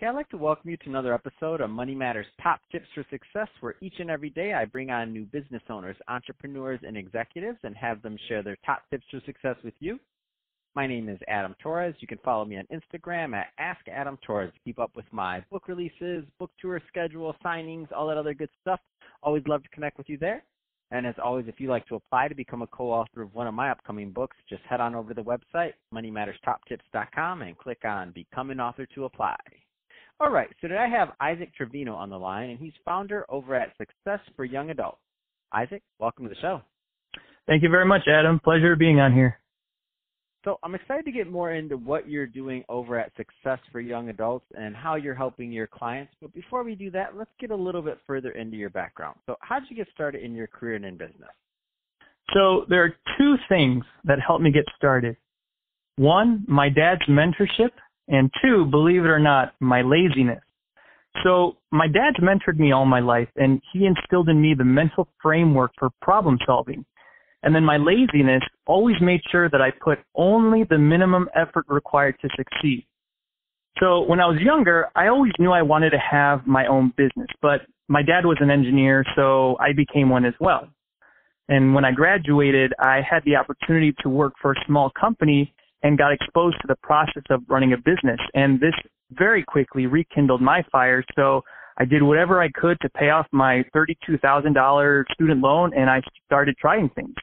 Hey, I'd like to welcome you to another episode of Money Matters Top Tips for Success, where each and every day I bring on new business owners, entrepreneurs, and executives and have them share their top tips for success with you. My name is Adam Torres. You can follow me on Instagram at AskAdamTorres. Keep up with my book releases, book tour schedule, signings, all that other good stuff. Always love to connect with you there. And as always, if you'd like to apply to become a co-author of one of my upcoming books, just head on over to the website, moneymatterstoptips.com, and click on Become an Author to apply. All right, so today I have Isaac Trevino on the line, and he's founder over at Success for Young Adults. Isaac, welcome to the show. Thank you very much, Adam. Pleasure being on here. So I'm excited to get more into what you're doing over at Success for Young Adults and how you're helping your clients. But before we do that, let's get a little bit further into your background. So how did you get started in your career and in business? So there are two things that helped me get started. One, my dad's mentorship, and two, believe it or not, my laziness. So my dad's mentored me all my life, and he instilled in me the mental framework for problem solving. And then my laziness always made sure that I put only the minimum effort required to succeed. So when I was younger, I always knew I wanted to have my own business, but my dad was an engineer, so I became one as well. And when I graduated, I had the opportunity to work for a small company and got exposed to the process of running a business. And this very quickly rekindled my fire, so I did whatever I could to pay off my $32,000 student loan, and I started trying things.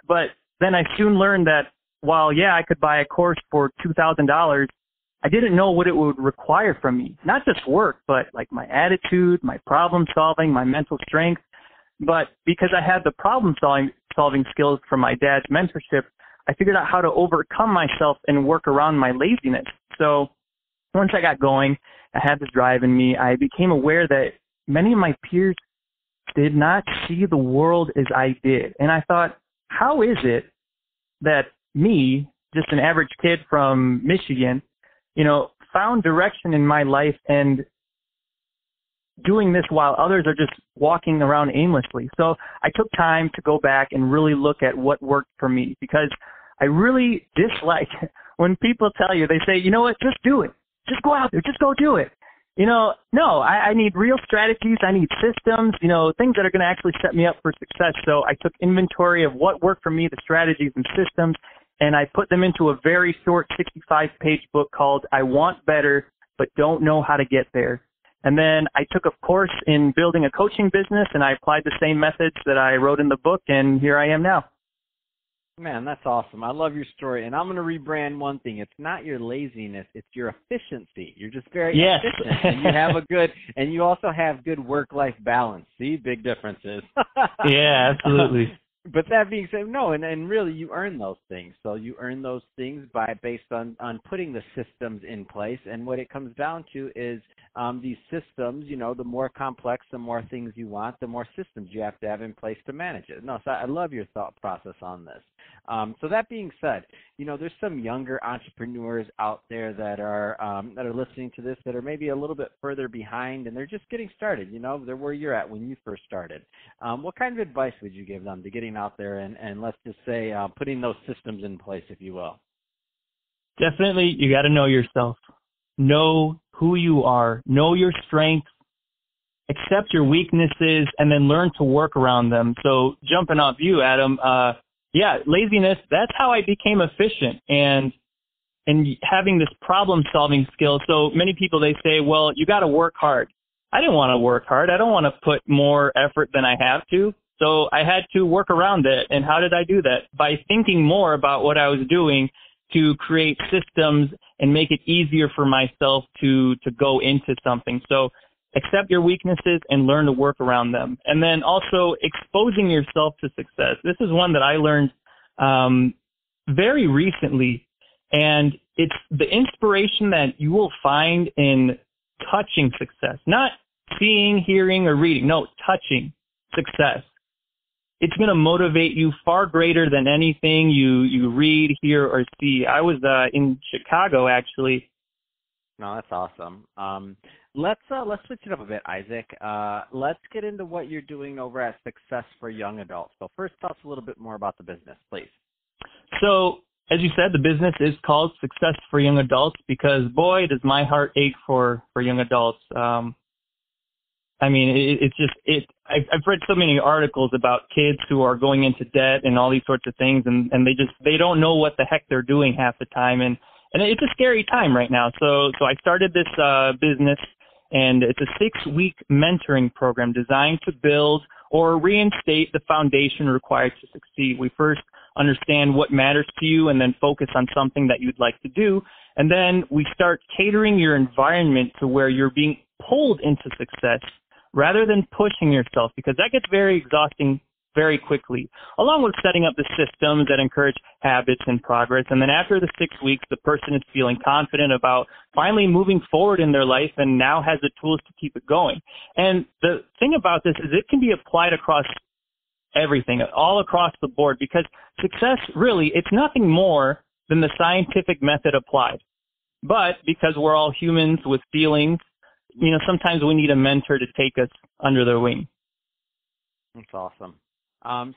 But then I soon learned that while, I could buy a course for $2,000, I didn't know what it would require from me. Not just work, but like my attitude, my problem solving, my mental strength. But because I had the problem solving skills from my dad's mentorship, I figured out how to overcome myself and work around my laziness. So once I got going, I had this drive in me. I became aware that many of my peers did not see the world as I did. And I thought, how is it that me, just an average kid from Michigan, found direction in my life and doing this while others are just walking around aimlessly? So I took time to go back and really look at what worked for me, because I really dislike when people tell you, they say, you know what, just do it. Just go out there. Just go do it. No, I need real strategies. I need systems, things that are going to actually set me up for success. So I took inventory of what worked for me, the strategies and systems, and I put them into a very short 65-page book called I Want Better, but Don't Know How to Get There. And then I took a course in building a coaching business, and I applied the same methods that I wrote in the book, and here I am now. Man, that's awesome. I love your story. And I'm going to rebrand one thing. It's not your laziness, it's your efficiency. You're just very efficient. And you have and you also have good work-life balance. See, big differences. Yeah, absolutely. But that being said, no, and really you earn those things. So you earn those things based on putting the systems in place. And what it comes down to is these systems, the more complex, the more things you want, the more systems you have to have in place to manage it. No, so I love your thought process on this. So that being said, there's some younger entrepreneurs out there that are listening to this that are maybe a little bit further behind, and they're just getting started. They're where you're at when you first started. What kind of advice would you give them to getting out there and let's just say putting those systems in place, if you will? Definitely, you got to know yourself. Know who you are. Know your strengths. Accept your weaknesses, and then learn to work around them. So jumping off you, Adam, laziness, that's how I became efficient and having this problem-solving skill. So many people, they say, well, you got to work hard. I didn't want to work hard. I don't want to put more effort than I have to. So I had to work around it. And how did I do that? By thinking more about what I was doing to create systems and make it easier for myself to go into something. So accept your weaknesses and learn to work around them. And then also exposing yourself to success. This is one that I learned very recently, and it's the inspiration that you will find in touching success, not seeing, hearing, or reading. No, touching success. It's going to motivate you far greater than anything you read, hear, or see. I was in Chicago, actually. No, that's awesome. Let's switch it up a bit, Isaac. Let's get into what you're doing over at Success for Young Adults. So first, tell us a little bit more about the business, please. So as you said, the business is called Success for Young Adults because, boy, does my heart ache for young adults. I mean, I've read so many articles about kids who are going into debt and all these sorts of things, and they don't know what the heck they're doing half the time, and it's a scary time right now. So I started this business, and it's a 6-week mentoring program designed to build or reinstate the foundation required to succeed. We first understand what matters to you and then focus on something that you'd like to do. And then we start catering your environment to where you're being pulled into success rather than pushing yourself, because that gets very exhausting very quickly, along with setting up the systems that encourage habits and progress. And then after the 6 weeks, the person is feeling confident about finally moving forward in their life and now has the tools to keep it going. And the thing about this is it can be applied across everything, all across the board, because success, really, it's nothing more than the scientific method applied. But because we're all humans with feelings, sometimes we need a mentor to take us under their wing. That's awesome.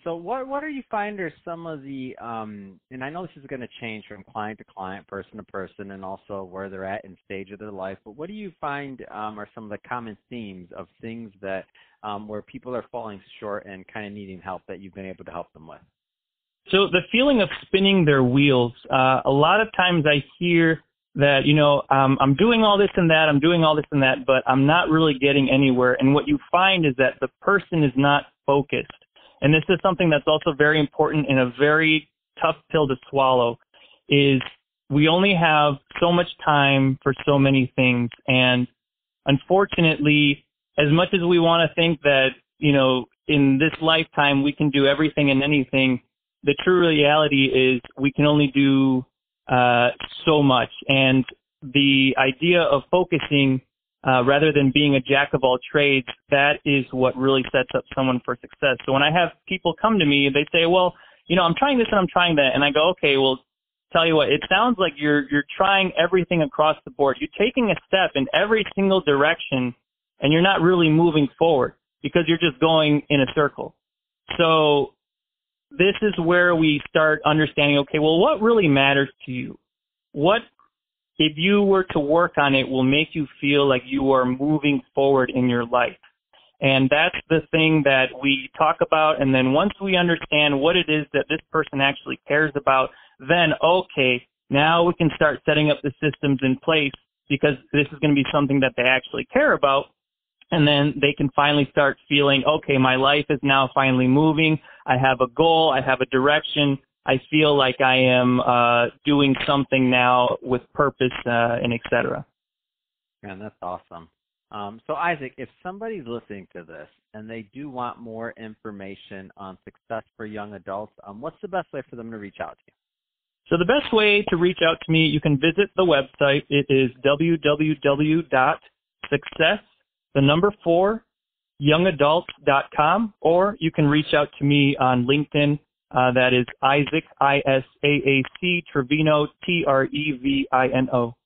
So what do you find are some of the, and I know this is going to change from client to client, person to person, and also where they're at in stage of their life, but what do you find are some of the common themes of things that where people are falling short and kind of needing help that you've been able to help them with? So the feeling of spinning their wheels, a lot of times I hear that, I'm doing all this and that, but I'm not really getting anywhere. And what you find is that the person is not focused. And this is something that's also very important and a very tough pill to swallow, is we only have so much time for so many things. And unfortunately, as much as we want to think that, in this lifetime we can do everything and anything, the true reality is we can only do so much. And the idea of focusing rather than being a jack of all trades, that is what really sets up someone for success. So when I have people come to me, they say, well, I'm trying this and I'm trying that. And I go, okay, well, tell you what, it sounds like you're trying everything across the board. You're taking a step in every single direction and you're not really moving forward because you're just going in a circle. So this is where we start understanding, okay, well, what really matters to you? What, if you were to work on it, will make you feel like you are moving forward in your life? And that's the thing that we talk about. And then once we understand what it is that this person actually cares about, then, okay, now we can start setting up the systems in place because this is going to be something that they actually care about. And then they can finally start feeling, okay, my life is now finally moving. I have a goal. I have a direction. I feel like I am doing something now with purpose and et cetera. Man, that's awesome. So, Isaac, if somebody's listening to this and they do want more information on success for young adults, what's the best way for them to reach out to you? So the best way to reach out to me, you can visit the website. It is www.success4youngadults.com, or you can reach out to me on LinkedIn. That is Isaac, Isaac Trevino, Trevino.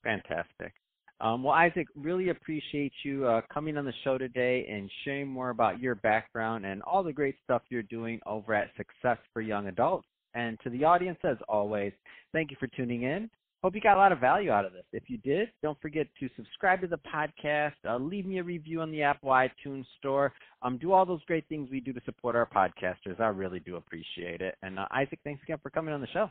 Fantastic. Well, Isaac, really appreciate you coming on the show today and sharing more about your background and all the great stuff you're doing over at Success for Young Adults. And to the audience, as always, thank you for tuning in. Hope you got a lot of value out of this. If you did, don't forget to subscribe to the podcast, leave me a review on the Apple iTunes store, do all those great things we do to support our podcasters. I really do appreciate it. And Isaac, thanks again for coming on the show.